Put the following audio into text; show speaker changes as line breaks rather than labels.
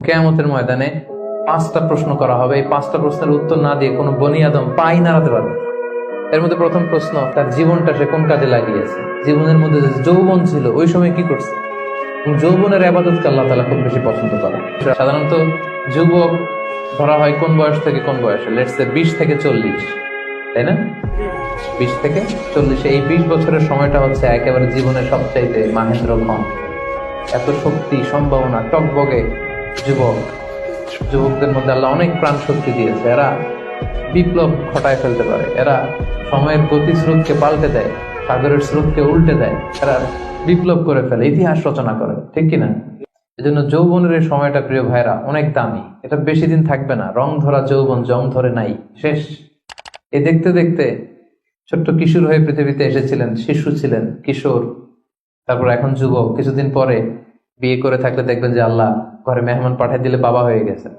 কিয়ামতের ময়দানে 5টা প্রশ্ন করা হবে। এই 5টা প্রশ্নের উত্তর না দিয়ে কোনো বনি আদম পাই নাড়াতে পারবে না। এর মধ্যে প্রথম প্রশ্ন, তার জীবনটা সে কোন কাজে লাগিয়েছে। জীবনের মধ্যে যে যৌবন ছিল ওই সময় কি করছে। এবং যৌবনের আবাদতকে আল্লাহ তাআলা খুব বেশি পছন্দ করে। সাধারণত যুবক ধরা হয় কোন বয়স থেকে কোন বয়সে, লেটস সে 20 থেকে 40, তাই না? 20 থেকে 40, এই 20 বছরের সময়টা হচ্ছে একেবারে জীবনের সবচাইতে মাহেন্দ্রক্ষণ। এত শক্তি, সম্ভাবনা, টকবগে যুবক। যুবকদের মধ্যে আল্লাহ অনেক প্রাণ শক্তি দিয়েছে। এরা বিপ্লব ঘটায় ফেলতে পারে। এরা সময়ের গতি স্রোতকে পাল্টে দেয়, সাগরের স্রোতকে উল্টে দেয়। এরা বিপ্লব করে ফেলে, ইতিহাস রচনা করে, ঠিক কিনা? এজন্য যৌবনের এই সময়টা প্রিয় ভাইরা অনেক দামি। এটা বেশি দিন থাকবে না। রং ধরা যৌবন জং ধরে নাই, শেষ। এ দেখতে দেখতে ছোট্ট কিশোর হয়ে পৃথিবীতে এসেছিলেন, শিশু ছিলেন, কিশোর, তারপর এখন যুবক। কিছুদিন পরে বিয়ে করে থাকলে দেখবেন যে আল্লাহ ঘরে মেহমান পাঠিয়ে দিলে বাবা হয়ে গেছেন।